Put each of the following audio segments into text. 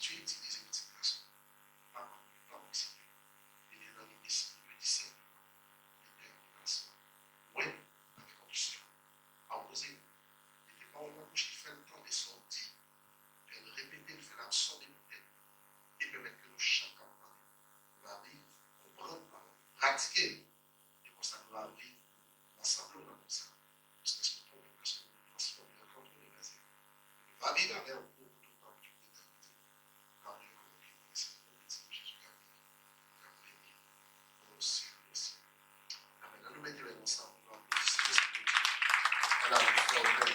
habitué à utiliser petit garçon. Pas comme ça. Il est dans l'esprit de discernement. Il est un garçon. Oui, avec condition. À oser. Il n'était pas une bouche qui fait le temps des sorties. Elle répétait, il fait l'absorber peut-être. Et permettre que nous chacun va vivre, comprendre, pratiquer. Et comme ça, nous va vivre ensemble comme ça. Parce que c'est pour nous que nous transformer en contre les raisins. Va vivre avec un groupe de temps de l'éternité. Car Dieu comme qui connaissait le médecin de Jésus qui a prévu au siècle des siècles. Amen. Nous mettons les ensemble. Nous allons applaudisser ce Dieu. À la victoire de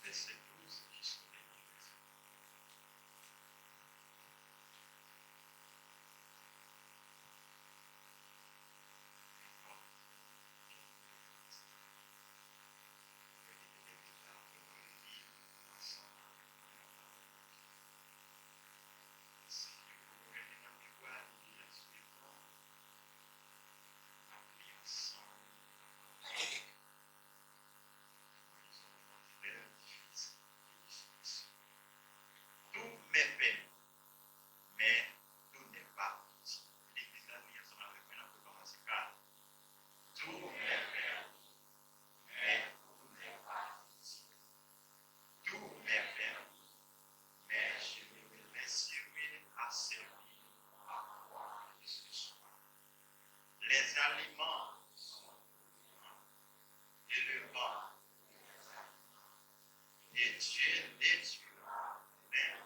Verset 12 jusqu'au 28. Les aliments et le vent, et Dieu détruira même,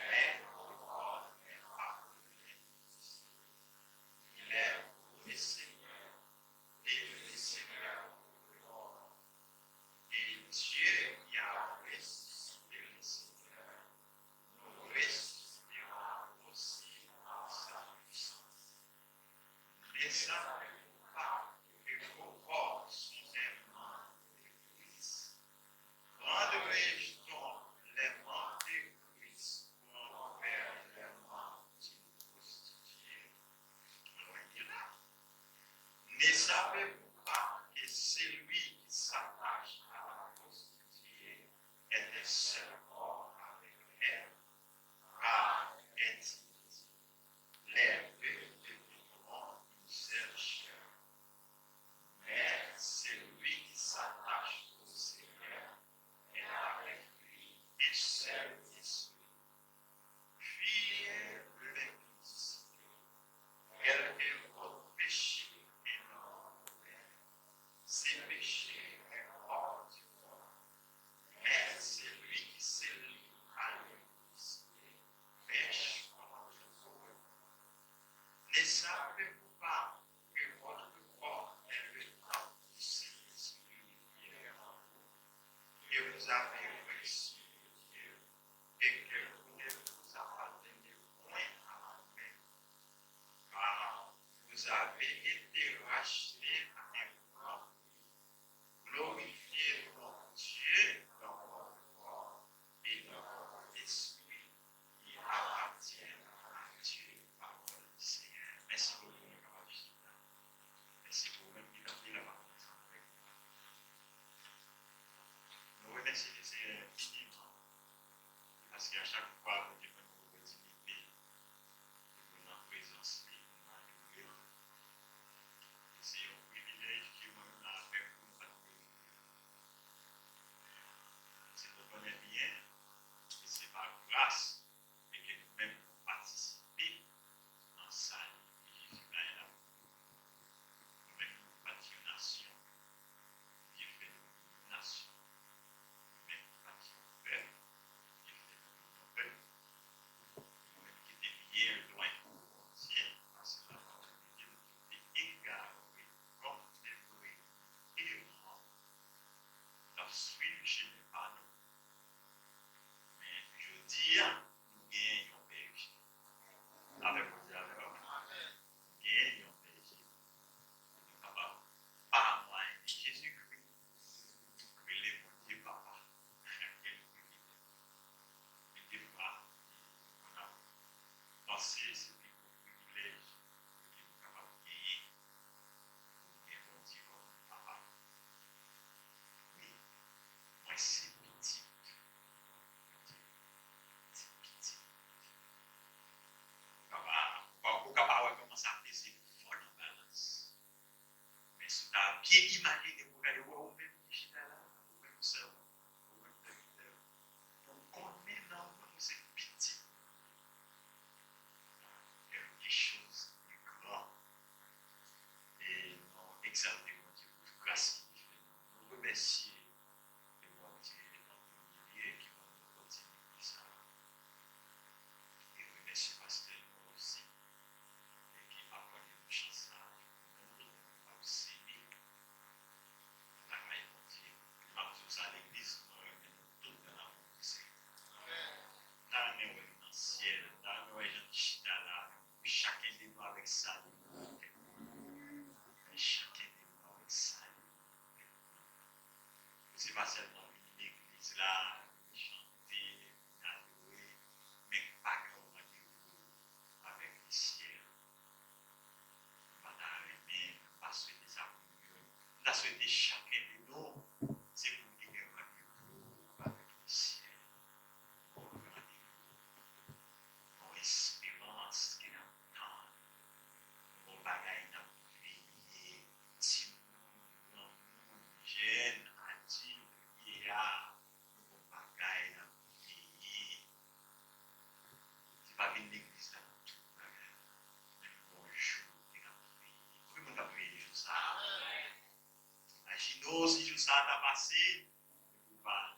mais il est le Seigneur et le Seigneur. Et Dieu qui a ressuscité le Seigneur nous ressuscitera aussi par sa puissance. Ne savez-vous pas que vos corps sont des membres de Christ? Rendrai-je donc les membres de Christ pour en faire les membres d'une prostituée? Loin de là. Ne savez-vous pas que celui qui s'attache à la prostituée est un seul corps avec elle? Car elle dit, les deux deviendront une seule chair. Mais celui qui s'attache au Seigneur est avec lui un seul esprit. Fuyez l'impudicité. Quel est votre péché énorme? Ces péchés est hors du corps. Mais celui qui se lie à l'impudicité pêche contre vous. Ne savez-vous pas que votre corps est le temple du Saint-Esprit qui est en vous, que vous avez reçu de Dieu, et que vous ne vous appartenez point à vous-même, car vous avez été rachetés à un grand prix. Glorifiez donc Dieu dans votre corps et dans votre esprit qui appartiennent à Dieu par le Seigneur. Merci pour vous, mes camarades. Merci pour vous qui avez la parole avec moi. Nous remercions le Seigneur infiniment parce qu'à chaque fois que nous avons une opportunité de nous en présence, nous adorer. C'est un privilège qui nous a fait pour nous adorer. Si vous connaissez bien, c'est par grâce et que nous-mêmes nous participons en salut de Jésus là et là. Nous-mêmes nous bâtions une nation. Dieu fait de nous une nation. Nous-mêmes nous bâtions un peuple. Dieu fait de nous un peuple. seulement une église là, chanter, adorer, mais pas qu'un rendez-vous avec les ciels. Pas d'arrêter, pas souhaiter ça pour nous. Nous souhaiter chacun de nous, c'est pour qu'il y ait un rendez-vous avec les ciels. Pour un rendez-vous, pour espérance qui attend, pour bagaille dans le pays, si nous, jeune, adulte, vieillard, pour bagaille dans le pays, c'est pas une église là, tout bagaille. Bonjour, qui dans le pays. Comment tu as prié sur ça? Imaginez si tout ça t'a passé, vous parlez,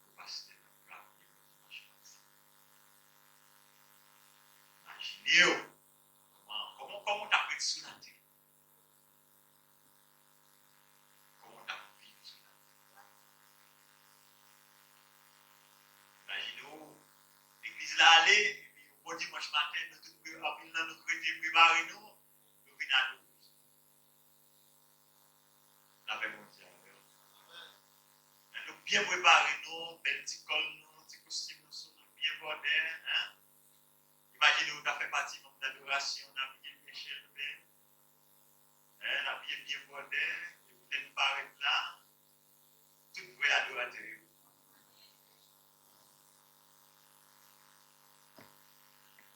vous passez dans la vie de dimanche matin. Imaginez comment tu as pris sur la terre. Comment tu as vécu sur la terre. Imaginez, l'église là allée, et puis au bon dimanche matin, nous chrétiens préparés, nous venons à nous. La paix mondiale. Nous bien préparés, nous, belles petits cols, nous, petits costumes, nous bien bordés. Hein? Imaginez, vous avez fait partie de l'adoration, on a bien péché le bien. On a bien bordé, et vous êtes parés là, tout vrai adorateur.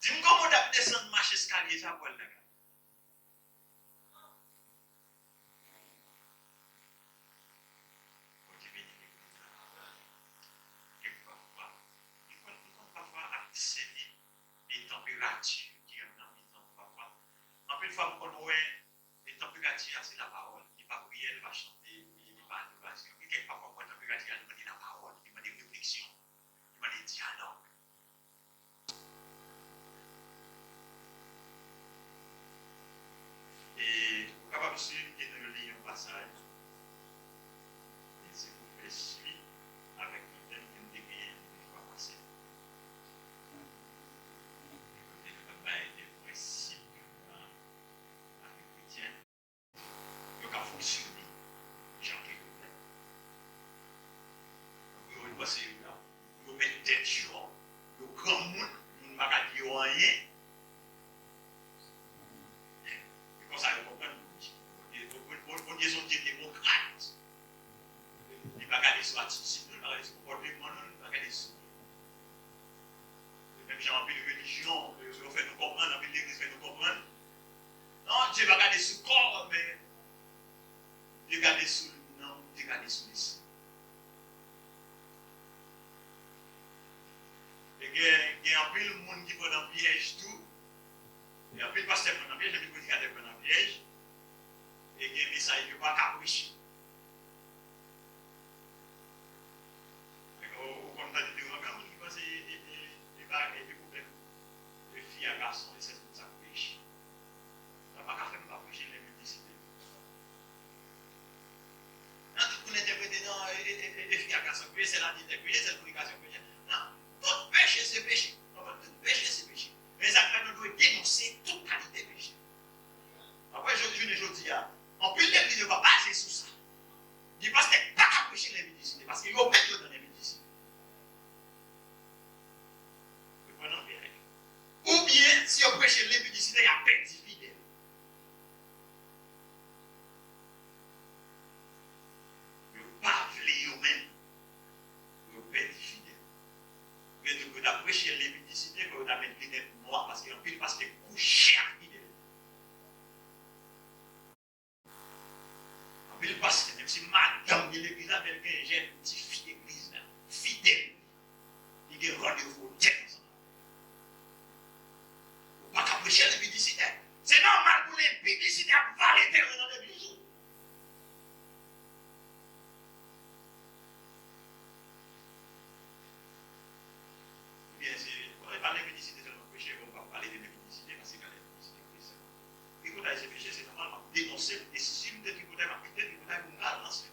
Dis-moi comment tu as descendu marcher escalier, ça pour le gars. Les températures qui sont dans le temps parfois. En plus, il faut qu'on voit les températures, c'est la parole. Il ne va pas prier, il va chanter, il ne va pas adoration. Et quelquefois, quand la température, il va dire la parole, il va dire réflexion, il va dire dialogue. Et vous êtes capable de suivre et de lire un passage. Et si vous faites suivre avec le thème que nous devons une fois passer. Des principes avec les chrétiens, donc à fonctionner, Jean quelques vous passez là, vous mettez tête jour, le grand monde, vous ne va pas dire rien. Et comme ça, vous comprenez, vous dites son Dieu démocrate. Il va regarder sur l'attitude, il va regarder sur le comportement, il va regarder sur. Même j'ai envie de religion, on fait nous comprendre, envie de l'église fait nous comprendre. Non, Dieu va regarder sur le corps, mais Dieu va regarder sur le nom, Dieu va regarder sur l'esprit. Et il y a un peu de monde qui prend un piège tout. Il y a un peu de pasteur qui prend un piège, il y a un peu de prédicateur qui prend un piège. Et il y a un message qui ne peut pas capricher. Au contact de l'Europe, il pense que des problèmes de filles à garçons, et c'est pour ça que péché. Ça ne va pas faire capricher les multicités. Non, tout le monde interprète dans les filles à garçons, c'est la déterminée, c'est la communication. Non, tout péché, c'est péché. Tout péché, c'est péché. Mais ça fait nous devons dénoncer toute qualité de péché. Après, je dis, en plus, l'église ne va pas baser sur ça. Il dit parce qu'il n'y a pas qu'à pécher les médicines, parce qu'il y a mettre dans les médicines. Vous comprenez bien? Ou bien, si on prêche les médicines, il y a perdu fidèle. Vous ne pas voulez vous-même. Vous perdez fidèle. Vous avez prêché les médicines, vous avez mis les noirs, parce qu'il y a un peu parce que vous cher fidèle. Mais parce que même si madame de l'église avec un jeune petit fille d'église, fidèle, il y a rendez-vous au diable. Vous ne pouvez pas prêcher les publicités. C'est normal pour les publicités à valer terre dans l'église. Bien, on ne va pas parler de publicité seulement prêcher, on va parler de publicité parce qu'il y a des publicités. Écoutez, ces péchés, c'est normalement dénoncer, et si vous êtes écouté, vous m'avez lancé.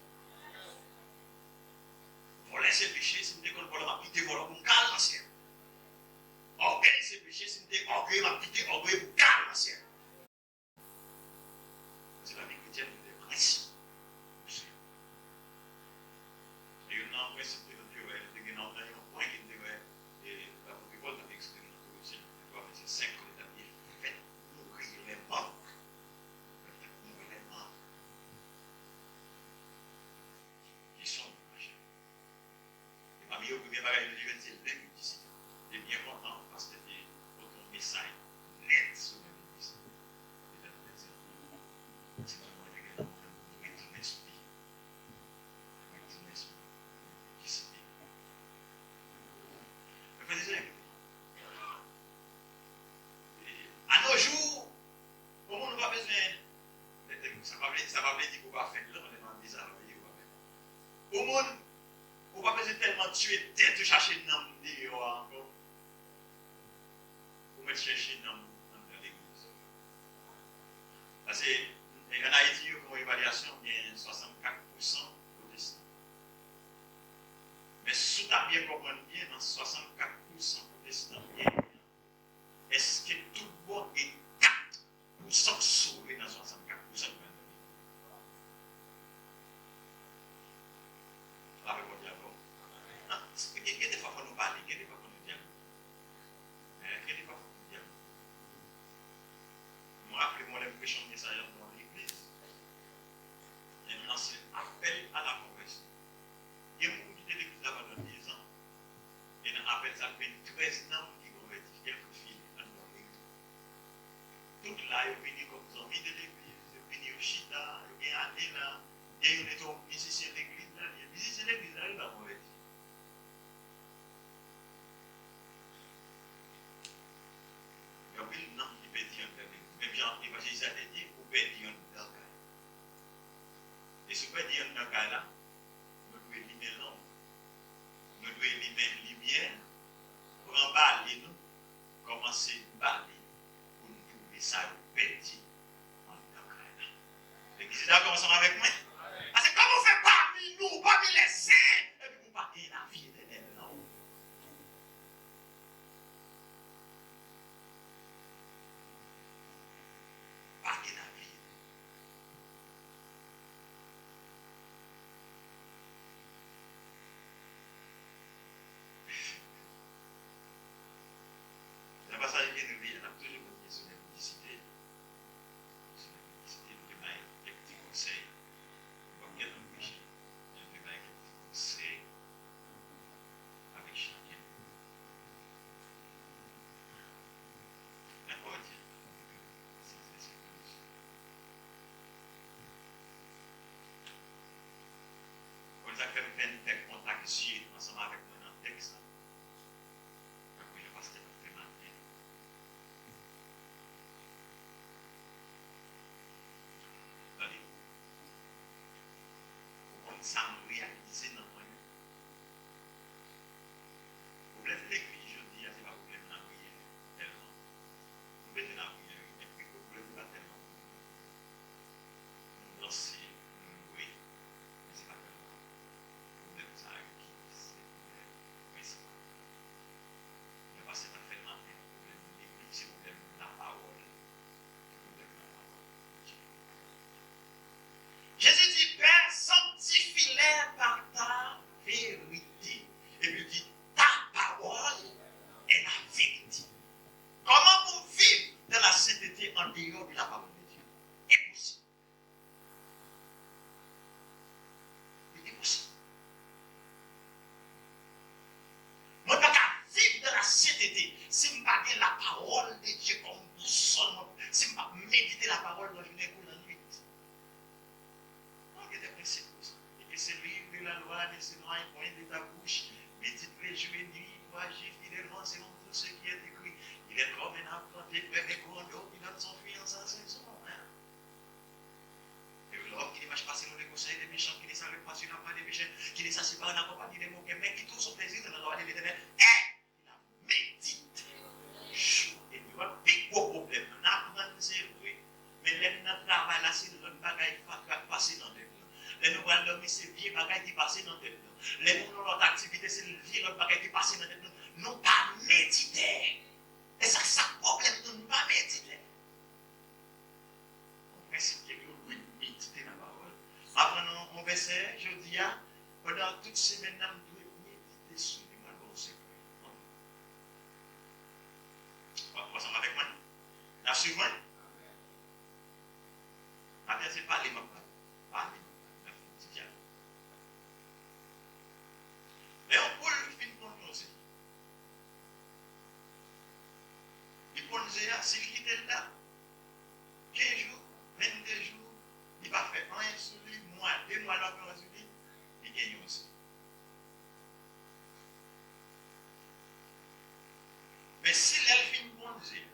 Voler ces péchés, si vous êtes écouté, vous m'avez lancé. Orgueil, ces péchés, si vous êtes orgueil, vous m'avez orgueil, vous m'avez lancé. C'est la vie chrétienne, des principes. principe de Dieu, il y a un point qui dit, et la Bible a expérimenté aussi, c'est 5 établis, faites mourir les morts. Faites mourir les morts. Qui sont machin. Et parmi eux, le premier bagage de Dieu, c'est l'inutilité. Il est bien content parce que c'est votre message net sur l'inutilité. C'est vraiment un esprit. À nos jours, comment on n'a pas besoin, ça va dire qu'on va faire là, on est dans bizarre, au monde, on va pas besoin tellement tuer tête, chercher une âme encore. On va chercher une âme dans l'église. Parce qu'en Haïti, il y a une évaluation, il y a 64% protestants. Mais si tu as bien compris bien, dans 64% protestants, est-ce que tout le monde est 4% sauvé dans 64% de l'année? La réponse est bon. Il y a des fois qu'on nous parle, il y a des fois qu'on nous dit. Il y a des fois qu'on nous dit. Je me rappelle, moi, les prêchons de message dans l'église. Il y a un ancien appel à la conversion. Il y a beaucoup de l'église avant dans 10 ans. Il y a un appel à 13 ans qui convertit quelques filles dans l'église. Toutes là, ils viennent comme zombies de l'église, ils viennent au Chita, ils viennent à Nina, il y a des musiciens de l'église, il y a des musiciens de l'église, ils vont convertir. Il y a un nom qui peut dire en l'église. Même Jean, l'évangéliste a dit, vous pouvez dire en l'église. Et si vous pouvez dire en l'église là, nous devons éliminer l'homme. Nous devons éliminer la lumière pour emballer nous, commencer à baller pour nous trouver ça petit en l'église. L'église est d'accord ensemble avec moi? Parce que comme on fait parmi nous, parmi les saints, et puis vous partez la vie éternelle là-haut. Partez la vie. Le passage qui nous dit, on a toujours une sur la publicité. Sur la publicité, nous devons des petits conseils. Comme bien dans le péché, nous devons des petits conseils avec chacun. N'importe qui. C'est plus. Quand vous avez fait un texte contact ensemble avec moi dans le texte, après le pasteur fait matin. Allez. Comme ça, nous réaliser dans le moyen. Le problème de l'église, je dis, c'est pas le problème de la prière. Tellement. Le problème de la prière, et puis le problème de la tellement. Nous lancer, nous louer, mais c'est pas tellement. Le problème de ça, c'est le problème principal. Il n'y a pas cet affaire matin. Le problème de l'église, c'est le problème de la parole. Le problème de la parole. Jésus dit, Père, sanctifie-les par ta vérité. Et puis il dit, ta parole est la vérité. Comment vous vivre dans la sainteté en dehors de la parole de Dieu? Impossible. Impossible. Moi, je ne peux pas vivre dans la sainteté si je ne pas la parole de Dieu comme boussole, si je ne pas méditer la parole dans la journée ou la nuit. Il y a des principes pour ça. Et que ce livre de la loi ne s'éloigne point de ta bouche, médite-le jour et nuit, toi agis fidèlement selon tout ce qui est écrit. Il est comme un arbre planté près des cours d'eau qui donne son fruit en sa saison. Et l'homme qui ne marche pas selon les conseils des méchants, qui ne s'arrête pas sur la voie des péchés, qui ne s'assied pas dans la compagnie des moquets, mais qui trouve son plaisir dans la loi de l'Éternel. Et il a médité jour et nuit. Puis, gros problème, on apprend, c'est vrai. Mais les gens travaillent là, c'est le bagage qui va passer dans le tête. Les gens vont dormir, c'est le vieux bagage qui passe dans le tête. Les gens ont notre activité, c'est le vieux bagage qui passe dans le tête. Nous pas méditer. Et ça, c'est un problème, nous ne pas méditer. On principe que nous méditer la parole. Apprenons mon verset, je dis, pendant toute semaine, nous devons méditer sur les malheurs secrets. Vous ensemble avec moi? La suivante. Maintenant, c'est pas les mêmes. Parler. Mais on peut le fin pour nous aussi. Il peut nous dire, s'il quitte là, 15 jours, 22 jours, il va faire un sur lui, mois, 2 mois là, sur lui, il gagne aussi. Mais si l'elfine pour nous dire,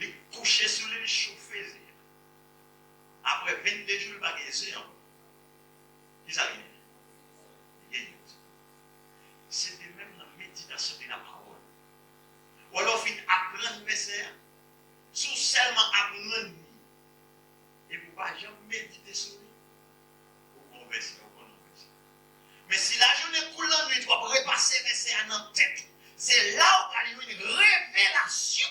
il coucher sur lui, il chauffer, après 22 jours, il va gagner encore. Il a gagné. C'était même dans la méditation de la parole. Ou alors, il apprend le message, sous seulement apprendre. Et vous ne pouvez jamais méditer sur lui. Vous conversez, vous conversez. Mais si la journée coule en nuit, tu vas repasser le message dans la tête. C'est là où il y a une révélation.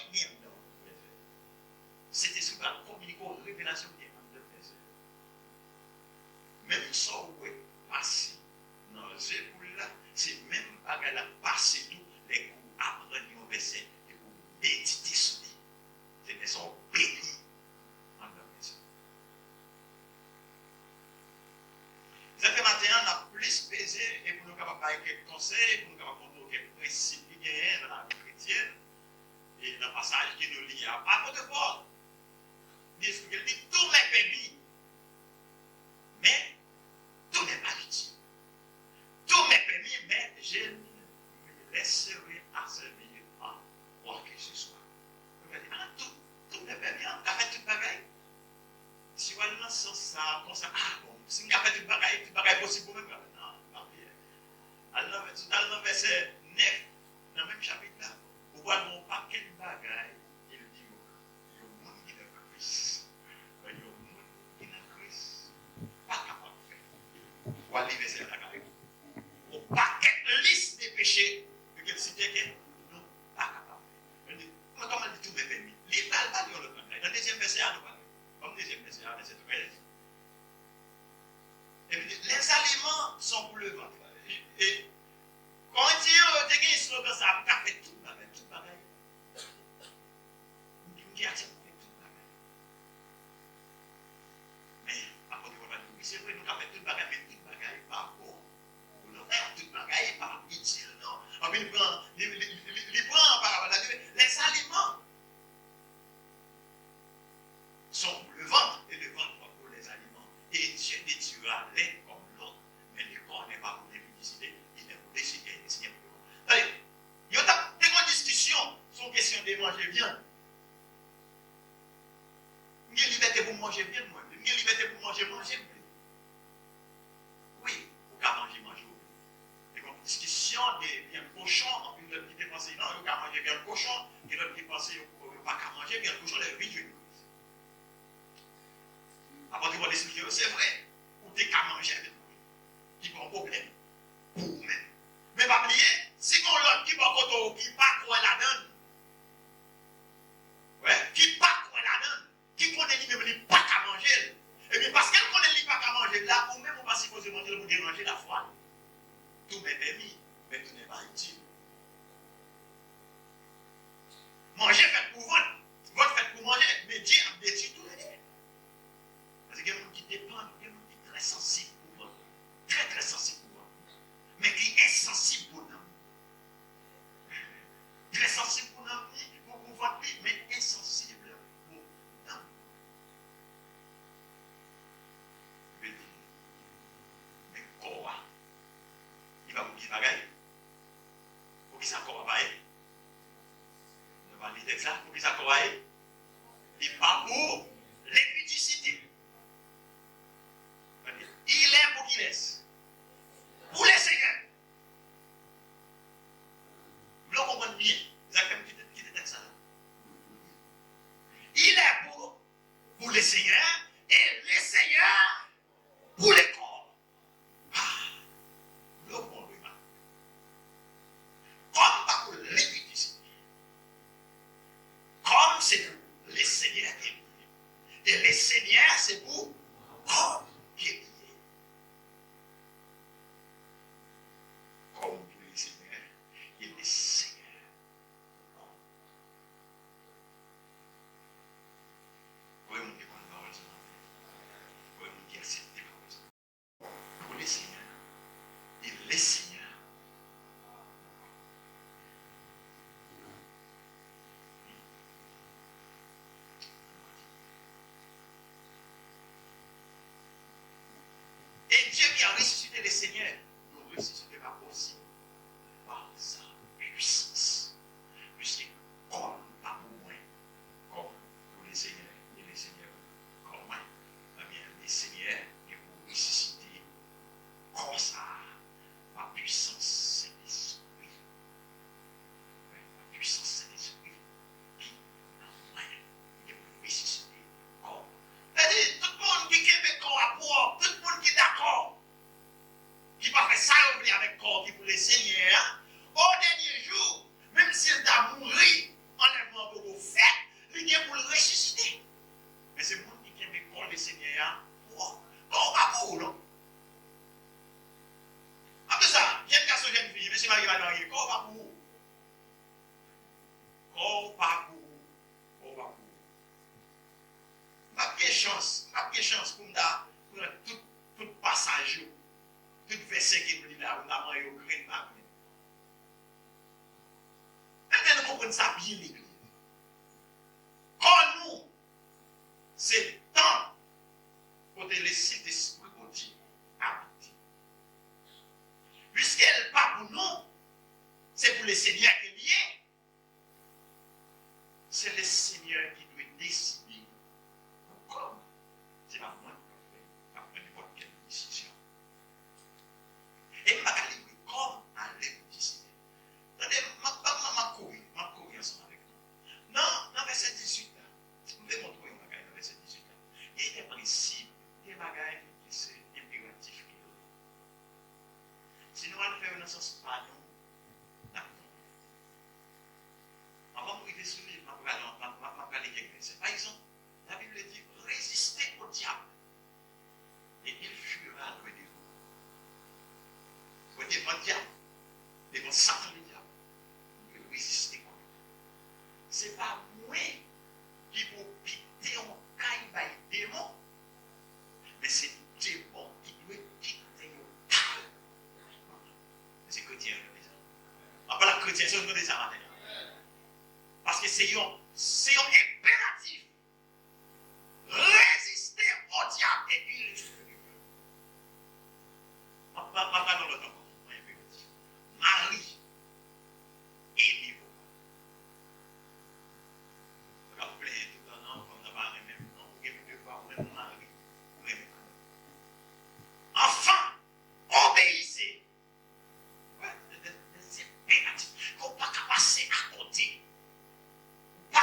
C'était ce qu'on a communiqué aux révélations de Dieu. Même ça, où est passé dans les épaules là, c'est même pas qu'elle a passé tous les coups apprendre au verset et pour méditer sur lui. C'est des gens bénis en leur maison. Cette matin, on a plus pesé et pour nous capables de quelques conseils, pour nous capables de comprendre quelques principes qui gagnent dans la vie chrétienne. Et dans le passage qui nous lie à part de Paul, il dit tout m'est permis, mais tout n'est pas utile. Tout m'est permis, mais je ne me laisserai asservir à quoi que ce soit. Vous me dites, ah, tout m'est permis, on a fait tout bagaille. Si on lance ça, comme ça, ah bon, si on a fait tout bagaille possible pour moi, non, pas bien. Alors, dans le verset 9, dans le même chapitre là, vous voyez mon paquet de bagaille, il dit, il y a un monde qui est dans Christ. Il y a un monde qui est dans Christ. Pas capable de faire. Vous allez verset là, au paquet de liste des péchés, que c'était que non, pas capable. Comment on dit tout mes permis? L'État va dire le contraire. Dans le deuxième verset, nous parlons. Comme deuxième verset, verset 13. Et puis, les aliments sont pour le ventre. Et quand on dit, tu as un slogan, ça a fait tout pareil, tout pareil. On dit, fait tout pareil. Mais, à côté de nous, c'est vrai, nous avons fait tout pareil, mais tout pareil, pas bon. Tout bagaille pas utile, non. En fait, les aliments sont pour le ventre et le ventre pour les aliments. Et Dieu détruira l'un comme l'autre. Mais le corps n'est pas pour les publicités, il est pour les chiens, il est pour le ventre. Il y a des discussions sur question de manger viande. Il y a liberté pour manger viande, moi. Il y a liberté pour manger plus. Oui, pour qu'à manger. Discussion des bien cochons, en plus de l'autre qui pensé, non, il faut manger bien le cochon, et l'autre qui pensait, il ne faut pas manger bien le cochon, les huit jours. Après, tu vas expliquer, c'est vrai, ou tu qu'à manger avec nous, qui pas un problème, pour vous-même. Mais pas oublier, si on l'autre qui va côté, qui pas quoi la donne, ouais, qui pas quoi la donne, qui connaît lui-même, pas qu'à manger, et bien parce qu'elle connaît lui pas qu'à manger, là, ou même on va supposer manger, vous déranger la foi. Tout m'est permis, mais tout n'est pas utile. Manger fait pour votre, votre fait pour manger, mais Dieu a détruit tout le monde. Parce qu'il y a des gens qui dépendent, il y a des gens qui sont très sensibles pour vous, très très sensibles pour vous, mais qui est sensible pour nous. Très sensible pour nous, pour votre vie, mais insensible pour nous. Mais quoi? Il va vous dire bagaille. Pour qui ça encore va aller? On va lire texte les seigneurs. Et Dieu qui a ressuscité les seigneurs, nous ressuscitera aussi par sa puissance. Puisque comme pas moins, comme pour les seigneurs et les seigneurs comme moi, eh bien, les seigneurs et pour ressusciter comme ça, par puissance Saint-Esprit. La puissance Saint-Esprit qui en moi et pour ressusciter comme. C'est-à-dire, tout le monde qui est corps à corps, tout le monde qui est d'accord, qui va faire ça avec corps, qui pour les seigneurs, au dernier jour, même s'il t'a mouru, enlèvement pour vous faire, il vient pour le ressusciter. Mais c'est le monde qui aime corps les seigneurs, pour corps à corps, non? Après ça, il y a une garçon, jeune fille, monsieur Marie va marier, corps à corps. Corps à corps. Corps à corps. Pas de chance pour nous tout passage, tout verset qui nous dit là, on a marié au grain de ma vie. Maintenant, nous comprenons ça bien, l'église. Quand nous, c'est le temps pour te laisser l'esprit de Dieu habiter. Puisqu'elle n'est pas pour nous, c'est pour le Seigneur qui est lié. C'est le Seigneur qui doit décider comme. C'est pas moi qui vais faire n'importe quelle décision. Et je vais calibrer comme aller décider. Attendez, ma courir ensemble avec nous. Non, dans verset 18, je vais montrer un bagage dans verset 18. Il y a des principes, des bagages qui sont impératifs. Si nous allons faire dans ce sens pas nous, d'accord. Avant de arriver sur le livre, je vais aller quelques versets. Par exemple, la Bible dit résistez au diable et il fuira loin de vous. Vous voyez, devant le diable, devant Satan le diable, vous pouvez résister contre lui. Ce n'est pas moi qui vous quitter en caille par les démons, mais c'est le démon qui doit quitter en caille. C'est chrétien, je dis ça. On parle de chrétien, c'est ce que je dis ça maintenant. Parce que c'est un impératif. Résister au diable et il fuira. Je ne parle pas dans l'autre encore. Marie, aimez-vous. Vous vous plaît tout le temps, comme on va même, non, vous aimez pas, vous aimez Marie, vous aimez pas. Enfin, obéissez. C'est impératif. Il ne faut pas passer à côté. Pas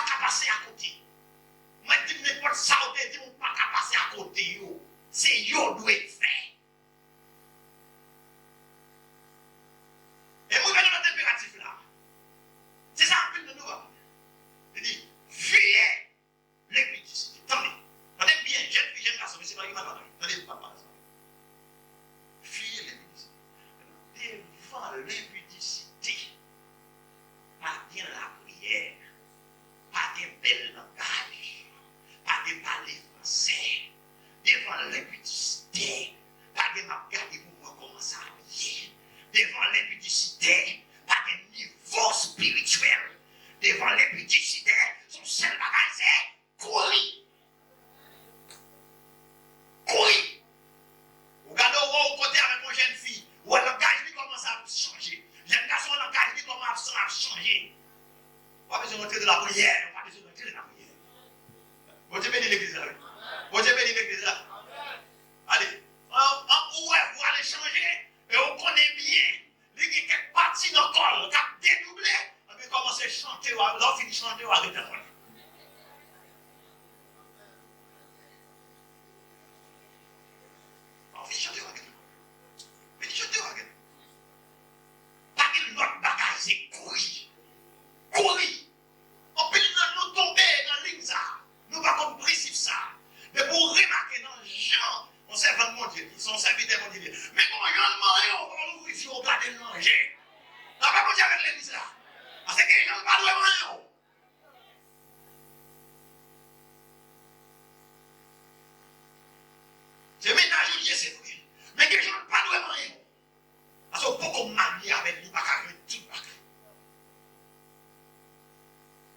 Parce que beaucoup manier avec lui, pas qu'à tout le bagage.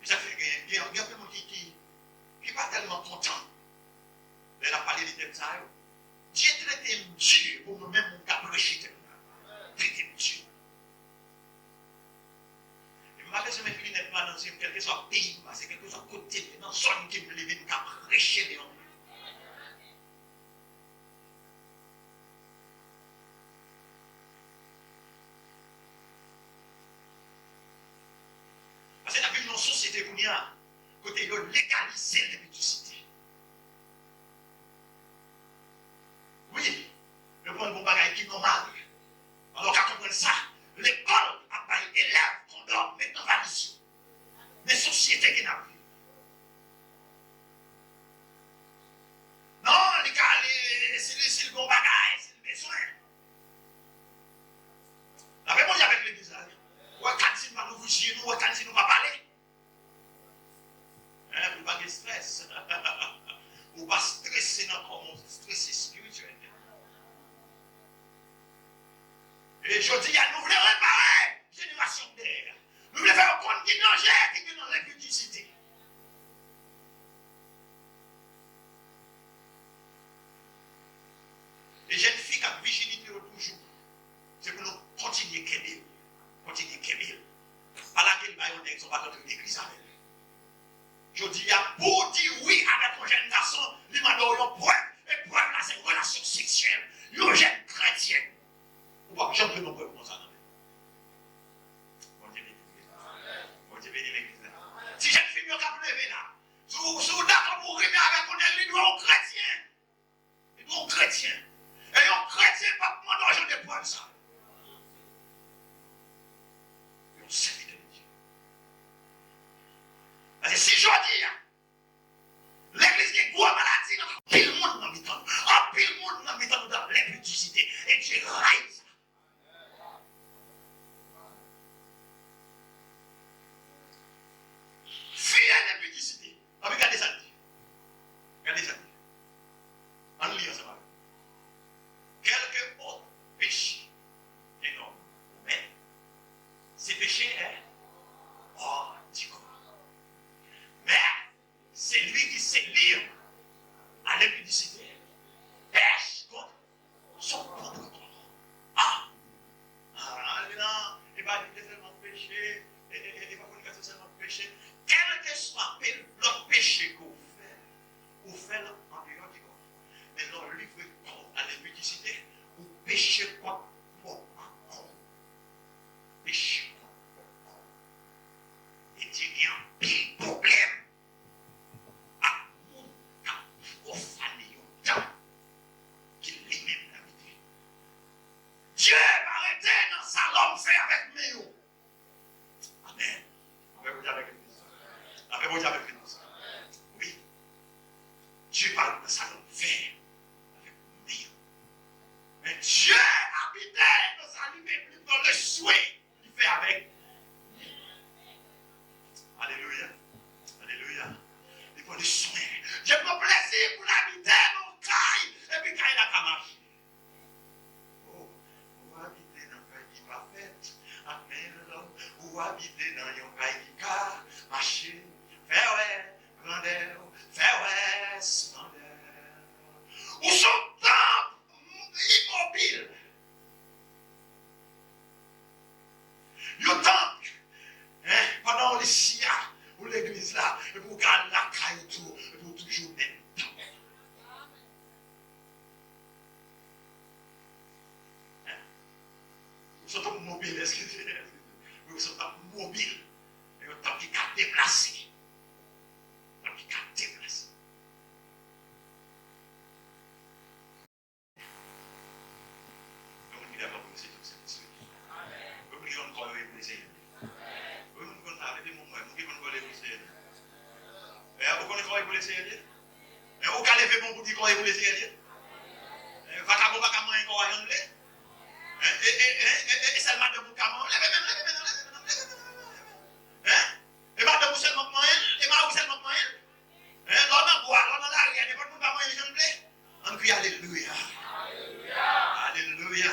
Ça fait qu'il y a des gens qui n'est pas tellement content. Elle a parlé de thème ça. Dieu traite Dieu pour nous-mêmes, nous caprichez. Traite Dieu. Et je vais jamais finir net dans quel que soit pays, c'est quelque chose à côté, dans son qui me lève, nous caprichez les hommes. Parce que nous vivons dans une société où il y a côté légaliser l'impudicité. Oui, le point de bon bagage qui est normal. Alors qu'à comprendre ça, l'école a pas été élève qu'on doit mettre en valise. Les sociétés qui n'ont plus. Non, les gars, c'est le bon bagage, c'est le besoin. La même chose avec l'église. Ou quand il va nous chez nous, ou quand il nous va parler. Vous n'avez pas de stress. Ou pas stresser dans le corps, stresser spirituel. Et je dis, nous voulons réparer la génération d'air. Nous voulons faire un compte qui est dans l'impudicité. Les jeunes filles qui ont vigilité toujours, c'est pour nous continuer à aimer. Continuer à aimer. Par laquelle ils ne sont pas dans l'église avec. Je dis, pour dire oui avec un jeune garçon, il m'a donné une preuve. Et preuve là, c'est une relation sexuelle. Un jeune chrétien. Ou pas, j'aime que nous preuve comme ça. Bon Dieu béni. Bon Dieu béni l'église. Si jeune fille, il y a qu'à lever là. Si vous d'accord pour remettre avec un église, il doit être chrétien. Il doit être chrétien. Et un chrétien, pas demander aux gens de preuve ça. Il s'agit de Dieu. Parce que si je dis, l'église qui est gros maladie, pile monde dans le temps, pile monde dans le temps dans l'impudicité, et Dieu raille ça. Fille à l'impudicité. Regardez ça. Regardez ça. En lisant ça. Quelques autres péchés énormes. Mais ces péchés est hors du corps. Mais c'est lui qui sait lire à l'impudicité. Pêche contre son propre corps. Non, il va dire seulement péché, il va dire que seulement péché. Quel que soit le péché que vous faites en dehors du corps. Mais non, lui, vous à l'impudicité, vous péchez contre votre corps. Péchez contre votre corps. Et il y a un pire problème. Dieu va arrêter dans sa l'homme fait avec nous. Amen. Avez-vous dit avec nous? Avez-vous dit avec nous? Oui. Dieu parle de sa l'homme fait avec nous. Mais Dieu habitait dans sa liberté, dans le souhait qu'il fait avec nous. Alléluia. Alléluia. Il faut le soin. Dieu prend plaisir pour l'habiter dans le caille. Et puis quand il a qu'à marcher. Habiter dans un pays qui va fait, amen, ou habiter dans un pays qui va marcher, faire ouais, grandeur, faire ouais, splendeur. Ou son temple immobile. Le temple, pendant les sias, ou l'église là, et pour garder la caille tout, et pour toujours même temps. Nous sommes mobiles, nous sommes mobiles. Et nous sommes déplacés. Nous sommes déplacés. Nous sommes d'accord pour essayer de se faire. Nous sommes encore pour essayer. Nous sommes encore avec des moments. Nous sommes encore pour essayer. Et vous connaissez comment vous essayer? Et vous allez faire mon petit corps pour essayer? Va qu'à vous pas manger encore à y et seulement de vous camon, et madame vous seulement moyen, et ma vous seulement moyen, l'on en boit, l'on en arrière, et votre monde va moyen, je ne plais. On crie alléluia. Alléluia.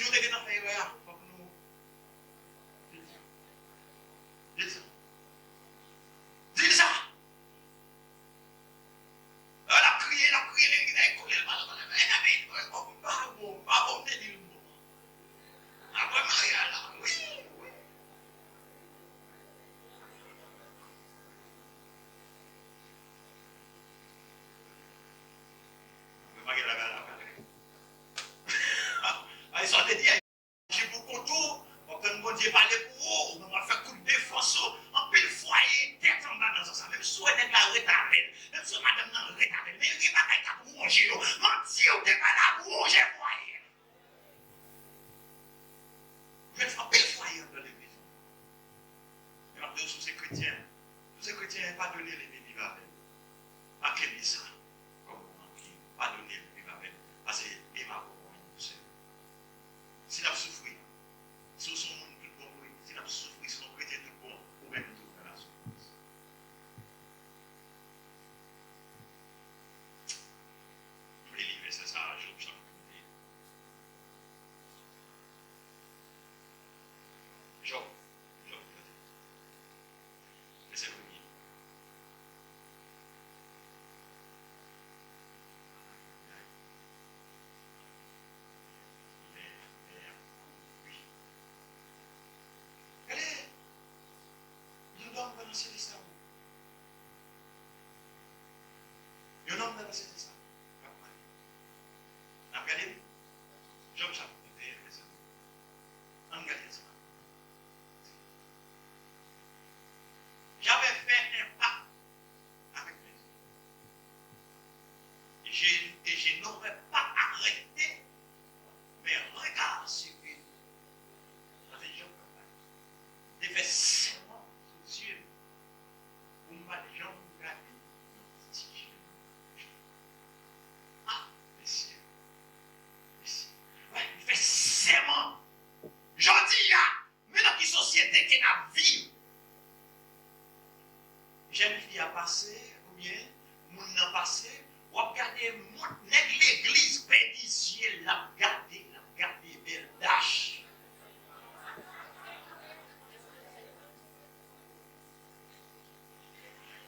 nous devons faire, il faut que nous. Dis ça. La crié, les collés, après Maria, là, oui, oui. Ils sont dit, j'ai beaucoup tout, pour que nous Dieu parle pour vous, on va faire coup de défense, en pile foyer, tête en bas dans ça, même si on est là retardé, même si madame n'a retardé, mais il n'y a pas qu'à pour manger, mentir, on n'est pas là pour manger foyer. Vous êtes en pile foyer dans l'église. Et en plus, tous ces chrétiens n'ont pas donné les bébés Babel. Pas qu'aimer ça, comme on pas donné les bébés Babel, parce que les mamans vont seul. Si la souffrir, si son monde tout bon, si la souffrir, si son chrétien tout bon, ou même tout dans la souffrance. Je vais lire c'est ça, Job chapitre 1. Job, verset 1. C'est ça. Il y a un homme dans c'est ça. Regardez. Job chapitre 1, verset 1. Regardez ça. J'avais fait un pacte avec lui. Et je n'aurais pas arrêté mes regards sur lui. J'avais Job. J'ai fait serment sous Dieu. Pour ne pas les gens regarder nos petits jeux. Ah, messieurs. Ouais, il fait serment. J'en dis là, mais dans quelle société qui a vie? Jeune fille a passé, ou bien, moun n'a passé, ou a regardé moun, l'église pédicier, l'a regardé, belle dash.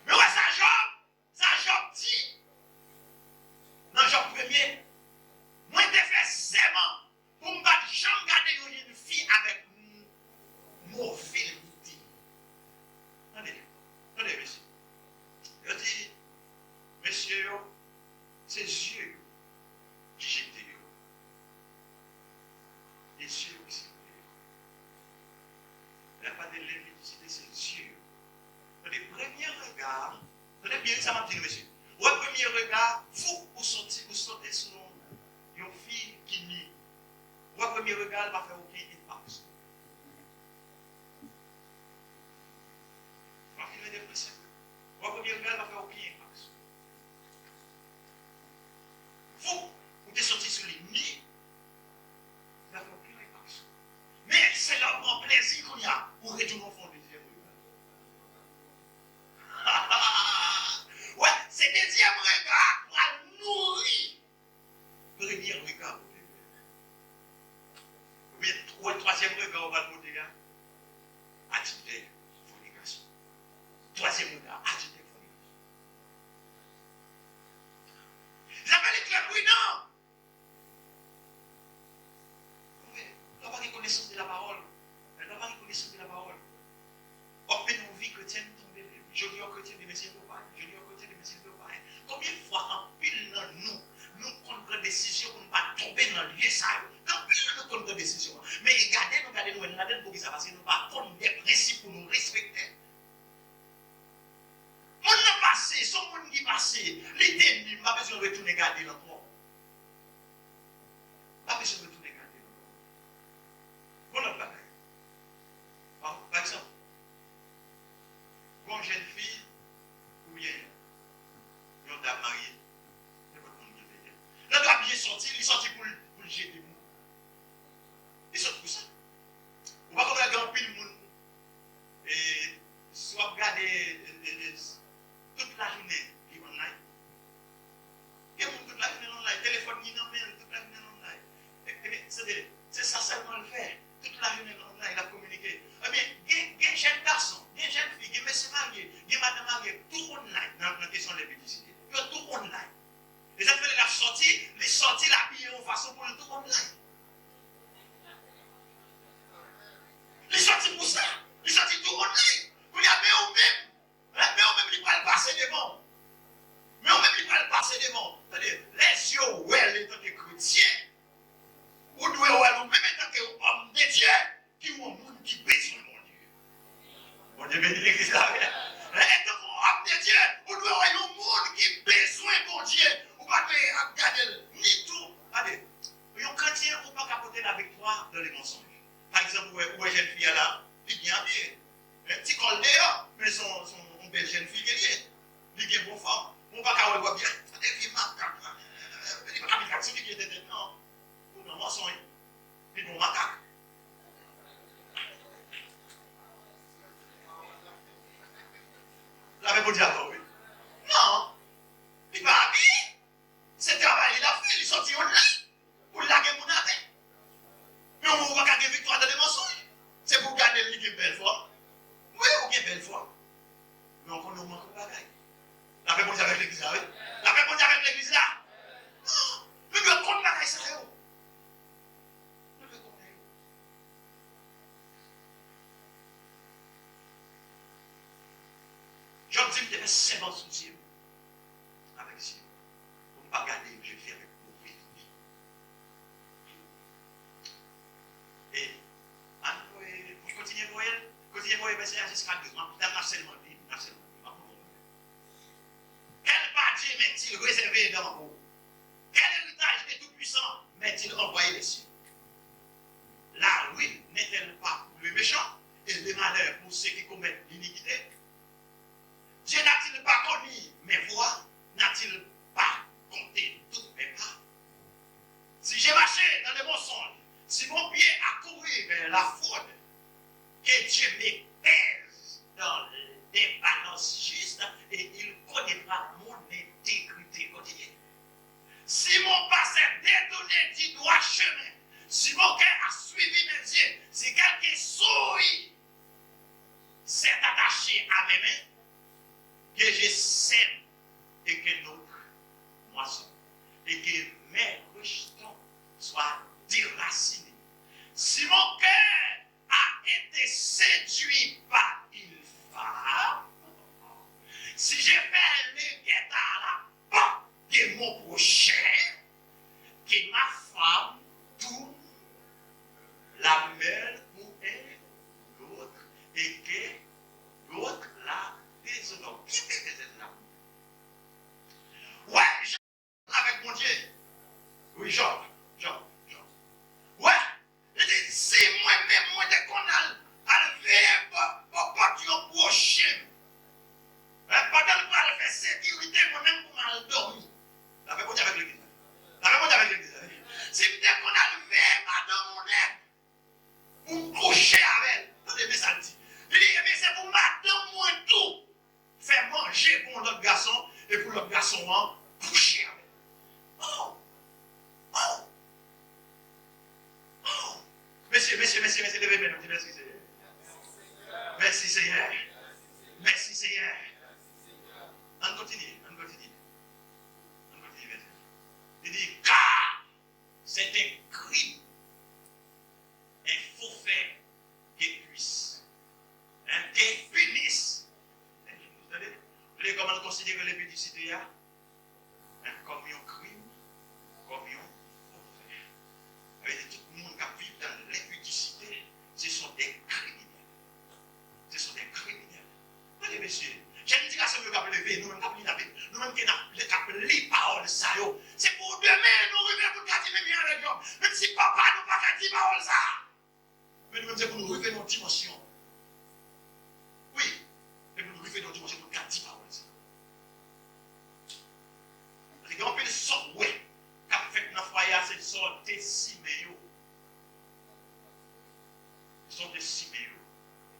Mais ouais, ça Job dit, dans Job 1er, moi je fais serment pour ne pas jamais garder une fille avec mauvaise vie. Attendez, monsieur. Je dis, monsieur, c'est Dieu qui jette Dieu. Et Dieu qui s'est il n'y a pas de léviticité, c'est Dieu. Le premier regard, tenez bien, ça m'a dit, monsieur. Au premier regard, vous sortez sur une fille qui nie. Au premier regard, elle va faire aucun impact. Au premier regard, elle va faire aucun impact. Vous êtes sorti sur les nids, elle va faire aucun impact. Mais c'est leur grand plaisir qu'on y a pour retourner au fond du deuxième regard. Ouais, c'est deuxième regard pour nourrir le premier regard. Mais le troisième regard, on va le montrer. Attitude, fornication. Troisième regard, attitude, fornication. J'appelle les clubs, oui, non. Elle n'a pas de connaissance de la parole. Elle n'a pas de connaissance de la parole. Or, mais nos vies chrétiennes tombent. Je dis aux chrétiens de messieurs de paille. Je dis aux chrétiens de messieurs de paille. Combien de fois en pile dans nous prenons des décisions pour ne pas tomber dans le lieu ça. En pile nous prenons des décisions. Mais regardez, nous là-dedans pour que ça passe. Nous ne pas prendre des principes pour nous respecter. Mon n'a passé, son monde qui passe, l'idée, il n'a pas besoin de retourner garder l'enfant. Pas besoin de retourner garder l'enfant. Bon, on par exemple, une jeune fille, ou bien, une dame mariée, n'est pas de monde qui fait. Le drap bien sorti, il est sorti pour le jeter. Il sort pour ça. On va regarder un pile monde. Et soit regarder toute la journée, il y a toute la journée victoire dans les mensonges. Par exemple, où est jeune fille là, il est bien habillé. Un petit col dehors, mais son belle jeune fille qui est. Il est bien bon fort. On va pas voir bien. Il est macaque. Il va pas dire qu'il était non. Ou non, mensonge. Il est bon macaque. La même dire oui. Non. Il va habiller. C'est travail, il a fait, il est sorti au lit. Pour laguer mon athée. Mais on va garder victoire dans les mensonges. C'est pour garder le lit belle foi. Oui, ou bien belle foi. Mais on connaît au manque de bagaille. La paix avec l'église là, oui. La paix avec l'église là. Non. Mais nous compte bagaille ça, yo. Nous le connaissons. Je me dis que je vais seulement soucier avec ça. Pour ne pas garder, je fais avec mauvais vie. Et, pour continuer à voir, mais c'est jusqu'à 2 ans. Dans l'harcèlement, quel parti met-il réservé dans vous? Quel héritage des tout-puissants met-il envoyé des cieux? La ruine n'est-elle pas pour les méchants et le malheur pour ceux qui commettent l'iniquité? Dieu n'a-t-il pas connu mes voies? N'a-t-il pas compté tous mes pas? Si j'ai marché dans les mensonges, si mon pied a couru vers la fraude, que Dieu me pèse dans des balances justes et il connaîtra mon intégrité quotidienne. Si mon pas s'est détourné du droit chemin, si mon cœur a suivi mes yeux, si quelqu'un sourit, s'est attaché à mes mains, que je sème et que notre moisson, et que mes rejetons soient déracinés. Si mon cœur a été séduit par une femme, si j'ai fait le guet à la porte de mon prochain, que ma femme tourne la mêle pour elle, l'autre, et que l'autre la déshonore. Qui fait que c'est là? Ouais, avec mon Dieu. Oui, Jean. Ouais, si moi-même, moi, dès qu'on a levé pour Dieu prochain, pendant que je fais sécurité, moi-même, pour mal dormir. La même chose avec l'église. Si dès qu'on a levé madame mon aide, pour me coucher avec elle, attendez, mais ça dit. Il dit, eh bien, c'est pour madame moi tout. Faire manger pour l'autre garçon, et pour l'autre garçon, coucher avec elle. Oh! Messieurs, levez maintenant. Merci Seigneur. Merci Seigneur. Merci Seigneur. On continue. Il dit, car c'est un crime, un faux fait qui puisse, qui finisse. Vous savez comment on considère les petits citoyens? Comme un crime, comme un faux fait. Tout le monde qui vit dans l'impudicité, ce sont des criminels. Allez, messieurs, j'ai une indication que nous avons levé, nous-mêmes qui avons les paroles, ça, c'est pour demain, nous revenons pour dire même bien avec nous. Même si papa nous pas dit paroles, ça. Mais nous-mêmes, c'est pour nous revenir dans une dimension. Oui, mais pour nous revenir dans une dimension pour dire paroles, ça. Les grands pays sont, oui, qui ont fait dans le foyer, c'est sont décimés. Ils sont décimés.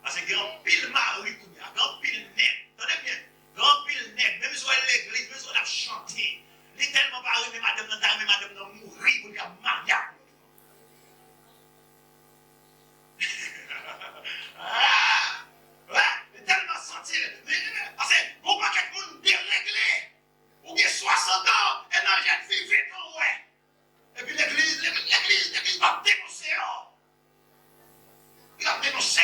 Parce que grand pile mari, grand pile net, attendez bien, grand pile net, même si on est l'église, même si on a chanté, il est tellement pas arrivé, madame n'a mourir pour qu'elle marie. Il est tellement senti, parce que bon paquet de monde déréglé, ou bien 60 ans, et non, j'ai fait vite, ouais. Et puis l'église va dénoncer. Il va dénoncer.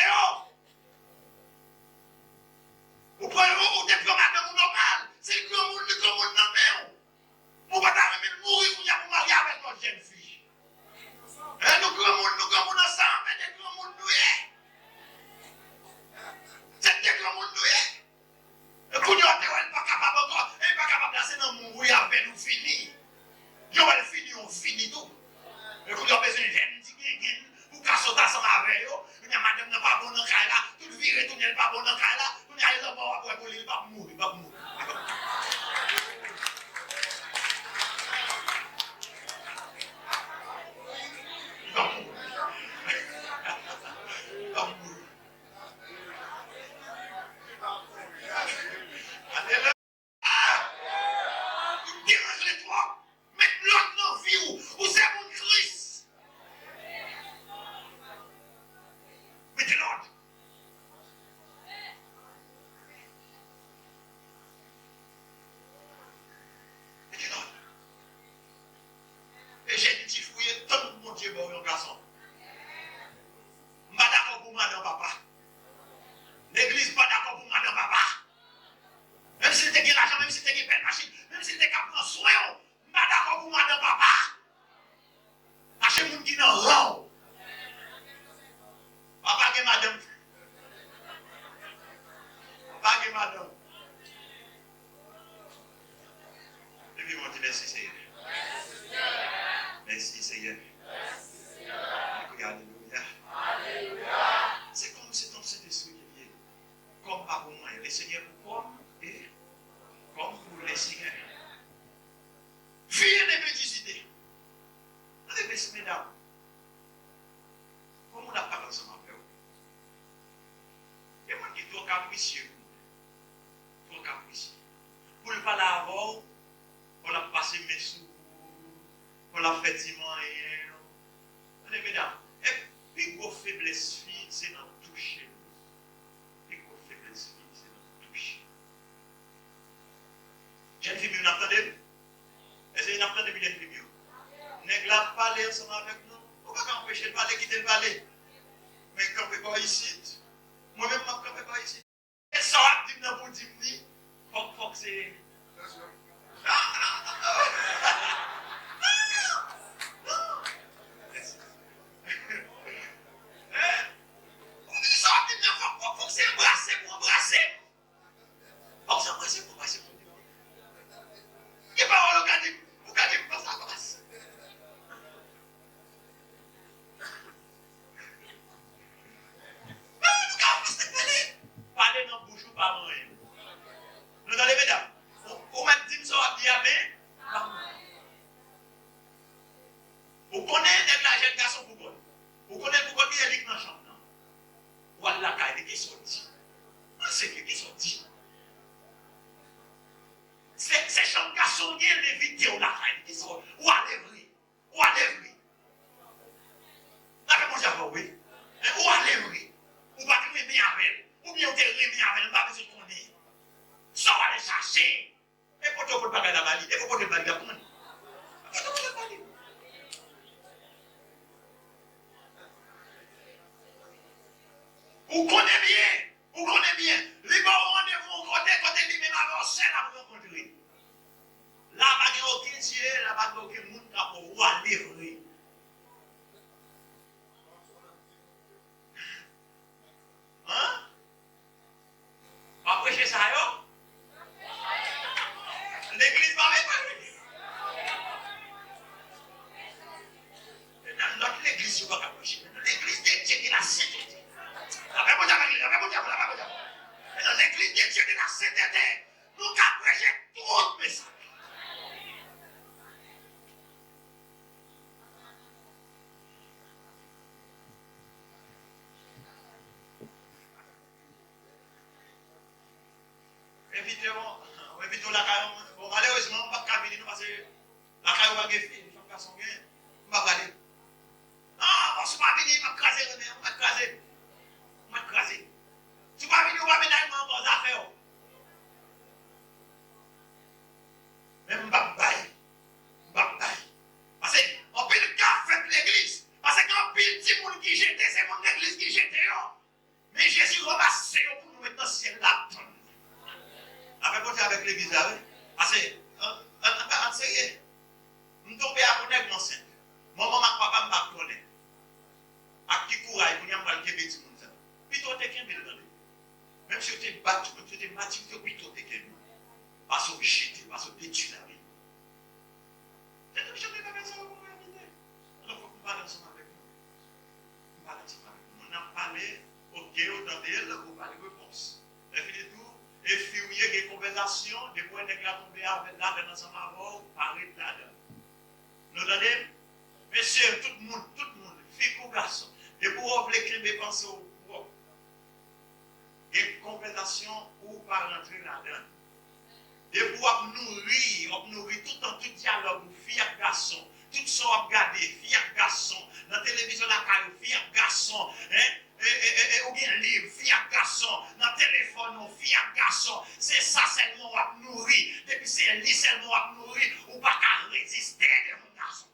capricieux. Trop capricieux. Pour le parler avant, on a passé mes sous, on a fait dimanche. Allez, mesdames, et puis, gros faiblesse fille, c'est dans toucher. Puis, gros faiblesse fille, c'est dans toucher. Jeune fille, vous entendez? Est-ce que vous entendez bien, jeune fille? Nèg la parler ensemble avec nous. On va pas empêcher de parler, quitter le parler. Mais quand on ne peut pas ici, moi-même, quand on ne peut pas ici. Et ça, on va dire pour dire, faut que c'est. Faut que c'est embrasser pour embrasser. Faut que c'est embrasser pour embrasser. Il n'y a pas de vous gardez pas ça passe. Parler dans la bouche ou pas manger. Nous allons, mesdames. Vous m'avez dit ça à bien, mais. Vous connaissez la jeune garçon pour quoi? Vous connaissez pourquoi il est dans la chambre? Voilà, il est sorti. C'est qui sorti. C'est jeunes garçons qui ont évité ou la caille qui sont. Ou à l'œuvre. Ou à l'œuvre. Là, mon Dieu, oui. Ou à l'œuvre. Ou pas de remis avec. Ou bien de remis avec. On va besoin de connaître. Ça va aller chercher. Et pour toi, pour pas la valide. Et pour pas le valide, comment? Vous connaissez bien. Vous connaissez bien. Les bons rendez-vous, côté lui-même avancé là pour rencontrer. Là, il n'y a aucun Dieu, là, il n'y a aucun monde qui a pour vous aller. Hein? Pas prêcher ça, yo? L'église va avec notre l'église, je ne vais pas prêcher. L'église de Dieu de la sainteté. L'église de Dieu de la sainteté, nous avons prêché tout le message. Évitez la caille. Bon, malheureusement, on ne va pas venir parce que la caille va gagner. Je ne vais pas aller. Ah, bon, si je ne vais pas venir, je vais m'écraser. Je vais m'écraser. Si je ne vais pas venir, je vais m'énerver dans les affaires. Même je ne vais pas bailler. Parce qu'on peut le cas fait l'église. Parce qu'on peut le petit monde qui jette, c'est mon église qui jette. Mais Jésus ramasse pour nous mettre dans le ciel là. Après, quand tu es avec l'église là, parce que, en sérieux, je suis tombé à connaître mon Seigneur. Mon maman, papa, je ne connais pas. À qui courage, pour y avoir le Québec, tout le monde. Puis toi, tu es Québec, même si tu es battu, même si tu es battu, puis toi, tu es Québec. Parce que tu es jeté, parce que tu es tué la vie. Je ne sais pas ça, vous m'invitez. Alors, il faut qu'on parle ensemble avec nous. On parle ensemble avec nous. On a parlé, ok, autant d'elle, on parle de réponse. Et puis tout. Et fumier des conversations, des points de la tomber avec là, dans ensemble avant, parler de là-dedans. Nous donnons, messieurs, tout le monde, filles ou garçons, et pour vous les penser au pouvoir. Des conversations ou par rentrer là-dedans. Et pour nourrir tout en tout dialogue, filles et garçons, tout ça à regarder, filles et garçons, dans la télévision, la caille, filles et garçons, ou bien livre, filles et garçons, dans le téléphone, filles et garçons, c'est ça seulement à nourrir. Depuis c'est lui seulement à nourrir, ou pas qu'à résister de mon garçon.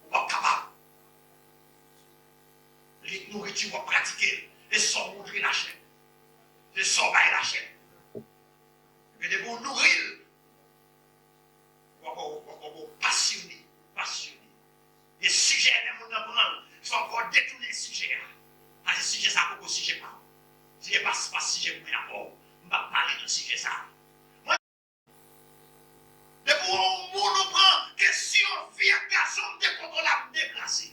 Ou pas capable. Les nourritures à pratiquer, et sans montrer la chaîne. C'est sans bailler la chaîne. Mais de vous nourrir, vous passionner. Les sujets, les gens prennent, ils sont encore détournés les sujets. Parce que le sujet, ça ne peut pas sujet pas. Si je ne passe pas sujet, je ne vais pas parler de sujet ça. De vous, nous prend question, fille, garçon, de contre la déplacer.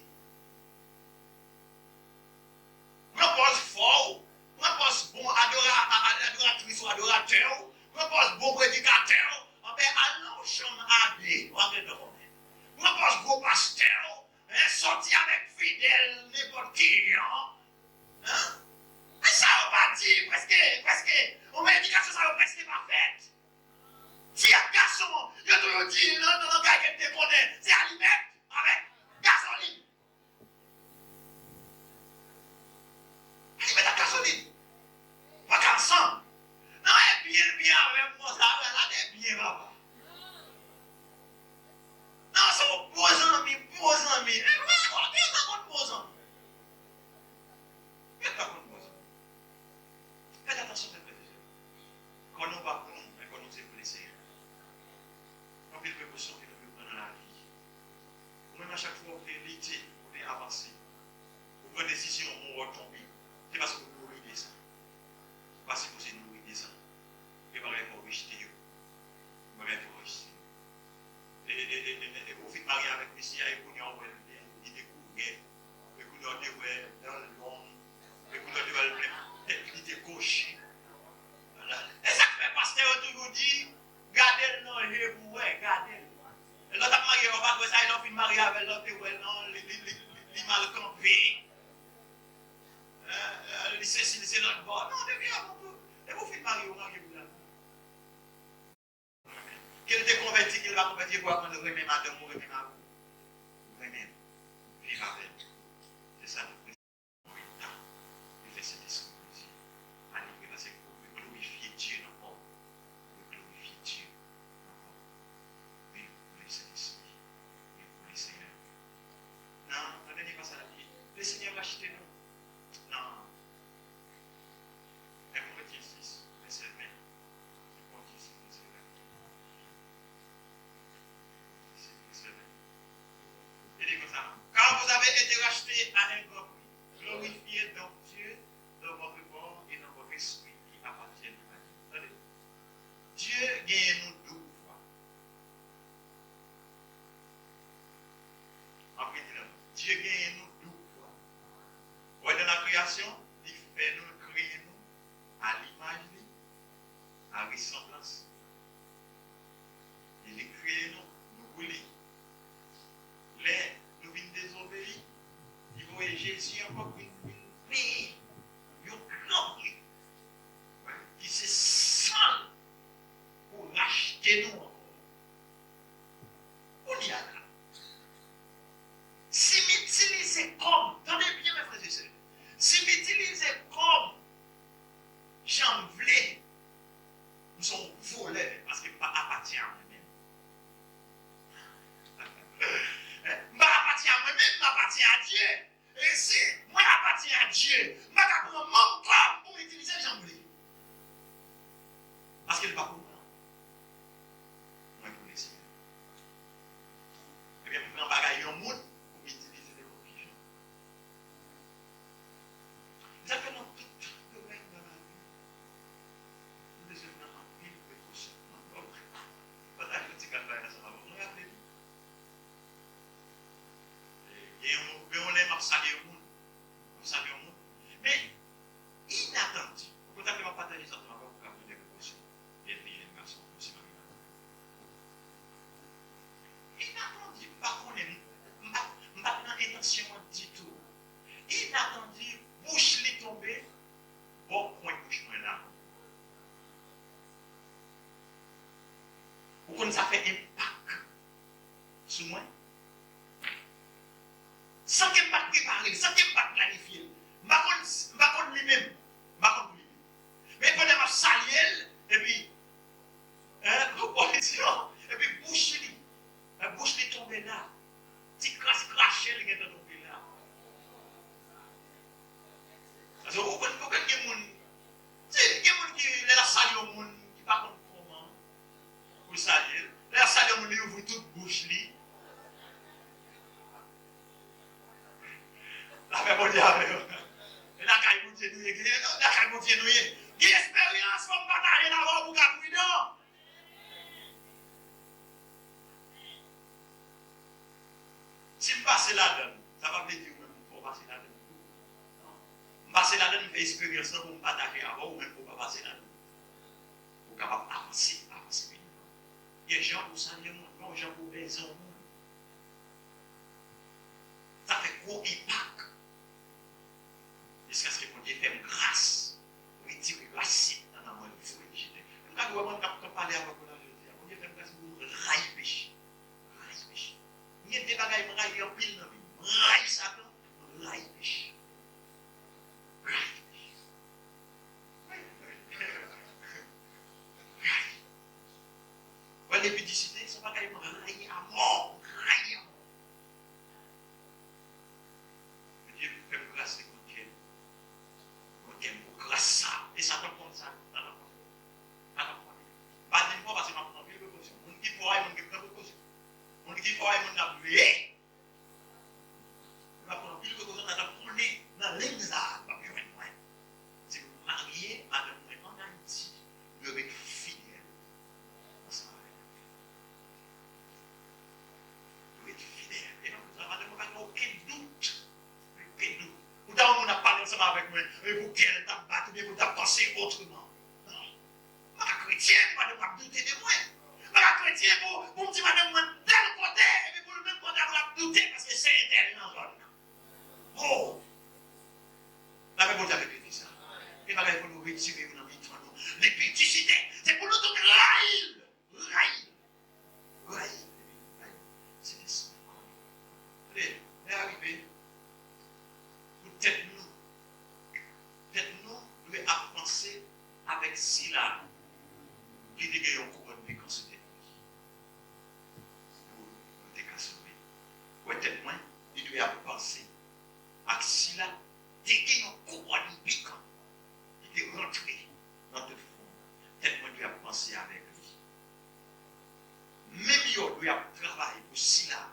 Je pose fort, je pose bon adoratrice ou adorateur. Je pense bon prédicateur, on fait allons chambre habillée, on va faire je pense bon pasteur, sorti avec fidèle, n'importe qui, hein? Mais ça on va dire, parce que pour tomber. C'est parce que vous nourrissez ça. Parce que vous nourrissez ça. Et vous allez vous rejeter. Vous allez vous rejeter. Et vous faites marier avec Messie et vous avez il découvre. Et vous avez dans le long. Et vous avez il était gauche. Et ça fait pasteur toujours dit, gardez le nom, et vous voyez, gardez-le. Et l'autre a marié, on va voir ça, il a fait marier avec l'autre, non, il mal campé. C'est notre bord. Non, mais bien, et vous faites marier, vous mariez-vous là. Qu'elle était convertie, qu'elle va convertir pour apprendre le remet madame, ou remet ma vous. Vous remet, vivre avec. C'est ça le président. Il fait ce discours ici. Manipuler, parce que vous glorifiez Dieu dans le monde. Vous glorifiez Dieu dans le monde. Oui, vous laissez l'esprit. Oui, vous laissez Seigneur. Non, ne donnez pas ça à la vie. Le Seigneur va acheter nous. Non. Et vous mettez ici, laissez le même. Et vous mettez ici, laissez le même. Ici, laissez le même. Il dit comme ça. Quand vous avez été racheté à un grand prix, glorifiez donc Dieu dans votre corps et dans votre esprit qui appartiennent à Dieu. Dieu gagne nous 12 fois. Après, Dieu gagne nous 12 fois. Ouais, dans la création, il fait nous créer nous à l'image, à ressemblance. Il crée nous voulons. Les nous venons désobéir. Il voit Jésus encore une paix, une grande qui se sent pour racheter nous. On y a là. Si m'utiliser comme, attendez bien mes frères et sœurs, si m'utiliser comme j'en voulais, nous sommes volés parce que pas appartient à moi-même. Pas appartient à moi-même, m'appartient à Dieu. Et si moi appartient à Dieu, je vais prendre mon corps pour utiliser j'en voulais. Parce qu'il n'est pas pour moi. Moi pour les Seigneurs. Eh bien, pour prendre un bagage en monde, pour utiliser les religions. Ça fait dans tout le règne de la vie. Nous devons faire un pile de précaution. Voilà, je dis qu'elle va être ça. Vous regardez. Et on aime saluer au monde. On salue au monde. Mais, inattendu. Vous pouvez partager ça pour vous faire des précautions. Et puis, il y a une garçon aussi, inattendu. Pas qu'on aime. Pas dans l'intention du tout. Inattendu. Bouche les tomber. Bon, point bouche moi là. Vous connaissez ça fait impact sur moi. Sans qu'il pas préparé, sans qu'il pas planifié. Je ne pas lui-même. Mais quand on a salué, et puis, et puis bouche lui tomber là. Petit cracher, il est tombé là. Parce que vous connaissez des gens qui les saluent au monde, qui ne pas comment. Vous saluez. Les saluent au monde, ils ouvrent toute bouche. La paix pour Dieu. Et la caille pour Dieu, la caille pour Dieu, qui expérience comme bataille d'abord pour Capri, non? Si je passe là-dedans, ça va me dire même pour passer là-dedans. Passer là-dedans, fait expérience pour me partager avant ou même pour pas passer là-dedans. Pour capable avancer. Il y a des gens pour saluer le monde, non, des gens pour baiser le monde. Ça fait gros impact. Jusqu'à ce que mon Dieu fait une grâce. Pour retirer l'acide dans la main de vous. Quand on parle avec vous, mon Dieu fait une grâce pour railler péché. Railler péché. Il y a des bagages qui raillent en pile dans la vie. Raille Satan, raille péché. Raille péché. Raille. Les publicités sont bagages qui raillent à mort. Raillent à mort. Dieu fait une grâce avec mon Dieu. Mon Dieu pour grâce ça. Et ça te compte ça. Ça te compte. Pas d'une fois parce que je m'apprends plus de précaution. On dit qu'il faut aller, on dit qu'il faut aller. On dit qu'il faut aller, on a oublié. Je m'apprends plus de précaution, on a pris dans l'examen. pour qu'elle t'a battu, mais pour t'a pensé autrement. Non. Ma chrétien, madame, m'a douté de moi. Ma chrétien, pour me dire, madame, moi, tel côté, et puis pour le même côté, m'a douté parce que c'est interne dans la zone. Oh! La même chose avec ça. Et ma pour nous retirer dans vie, les péticités, c'est pour nous donner raïl. C'est ça. Allez, est arrivé. Peut-être nous devons penser avec Sila, qui dit qu'on couronne de considérer. Pour nous décasser. Peut-être moins, il doit penser avec Sila, qui ont couronne de piquant. Il est rentré dans notre fond. Peut-être qu'on doit penser avec lui. Même il doit travailler pour Sila,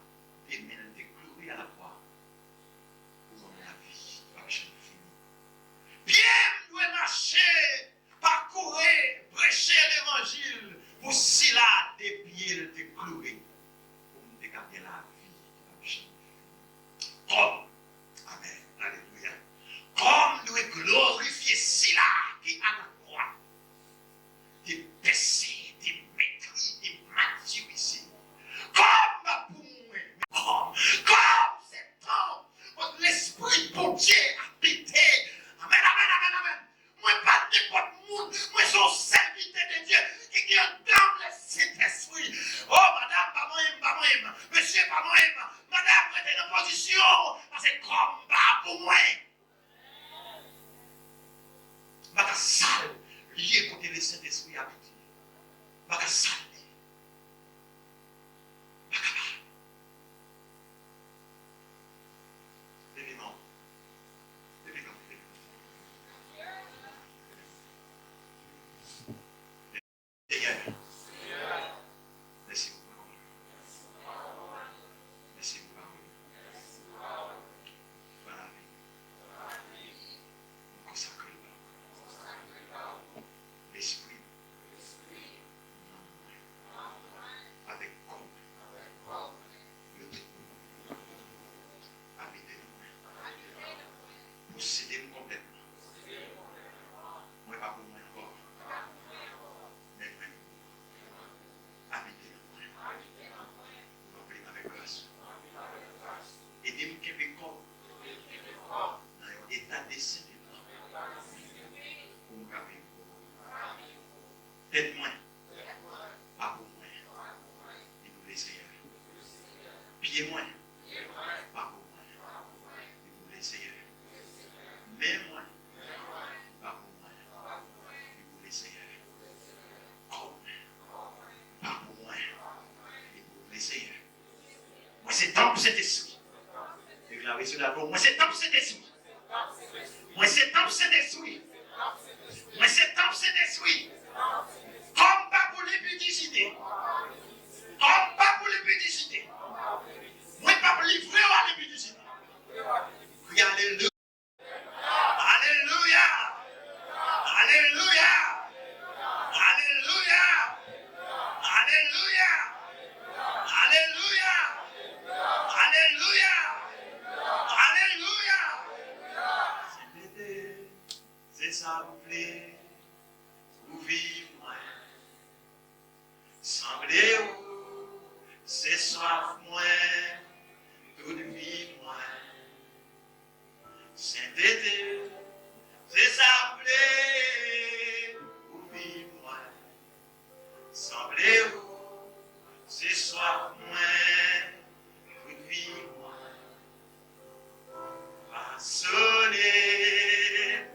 et même de clouer à la croix. Pour la vie, pas que je finis. Pierre doit marcher, parcourir, prêcher l'évangile pour Sila, des pieds de clouer. Pour nous garder la vie, pas que je finis. Comme, amen, alléluia. Comme nous glorifier Sila qui a la croix. Des péchés, des maîtrises, des maturité. Comme pour moi, comme c'est temps, votre l'esprit de Dieu a pété. Amen, amen, amen, amen. Moi, pas n'importe monde, moi, je suis serviteur de Dieu qui entame le Saint-Esprit. Oh, madame, pas moi, monsieur, pas moi, madame, vous êtes en position, parce que combat pour moi. Ma salle, lié contre le Saint-Esprit habité. Ma salle. Aide-moi, pas pour moi, il vous laisse. Pied-moi, pas pour moi, il vous laisse. Mets-moi, pas pour moi, il vous laisse. Comme, pas pour moi, il vous laisse. Moi, c'est temple cet esprit. Déclarez sur la voix. Moi, c'est temple cet esprit. Moi, c'est temple cet esprit. Moi, c'est temple cet esprit. Comme pas pour l'épidicité. Comme pas pour l'épidicité. Moi, pas pour livrer à l'épidicité. Alléluia. Alléluia. Alléluia. Alléluia. Alléluia. Alléluia. Alléluia. Alléluia. C'est ça, vous plaît. Vous vivez. Semblez-vous, c'est soif moins, toute vie moins. Saint-Été, c'est semblez, vous vivez moins. Semblez-vous, c'est soif moins, toute vie moins. Façonnez,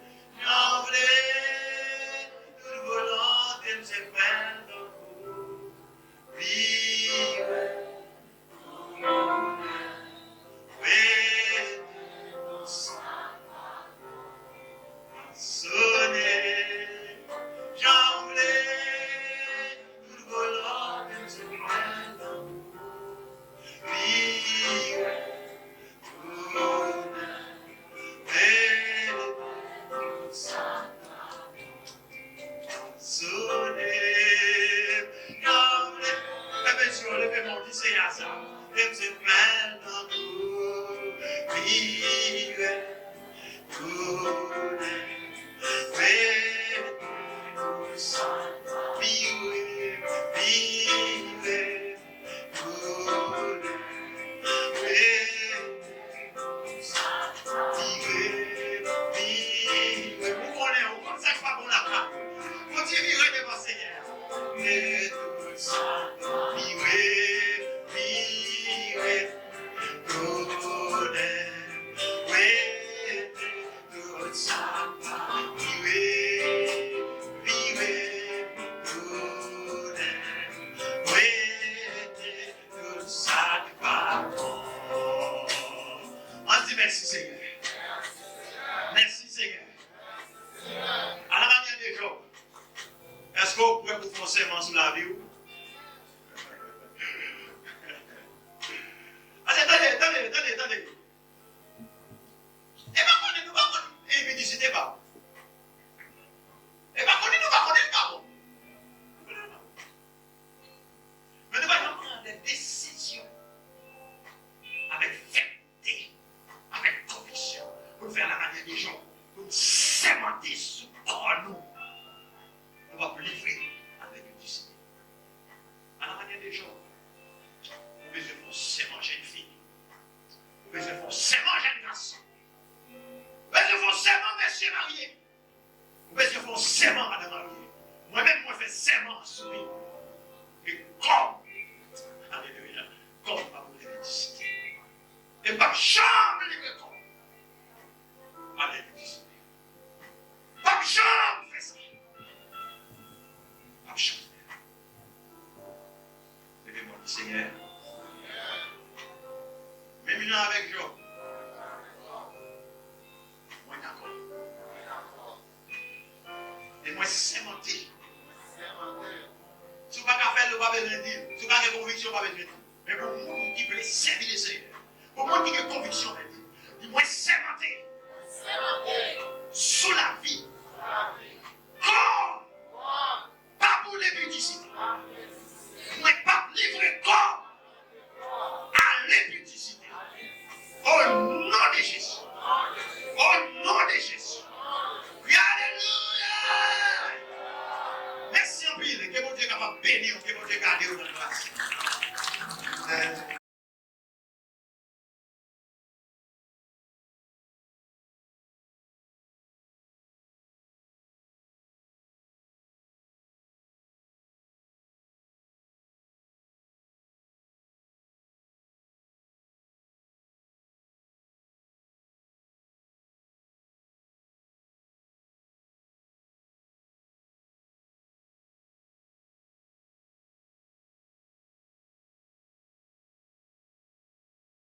n'enlez, toute volonté me sépare. pas. Et pas qu'on nous pas connaître pas. Mais nous allons prendre des décisions avec fermeté, avec conviction, pour faire la manière des gens, pour sémenter sous corps nous. On va livrer avec une discipline. À la manière des gens, vous pouvez forcément jeune fille, vous pouvez forcément jeune garçon, vous pouvez forcément monsieur marié, vous pouvez forcément madame mariée. Moi-même, moi, je fais serment en sourire. Et comme, alléluia, comme ma mère discipline. Et pas chambre les comme. Alléluia. Pas chambre fait ça. Pas chambre. Levez-moi le Seigneur. Même là avec Job. Moi d'accord. Et moi sémenté. Si vous n'avez pas faire le pas besoin de dire. Si vous n'avez pas de conviction, pas besoin de dire. Mais pour nous qui veulent servir le Seigneur. Pour moi qui a conviction de dire. Moi sémenté. Sous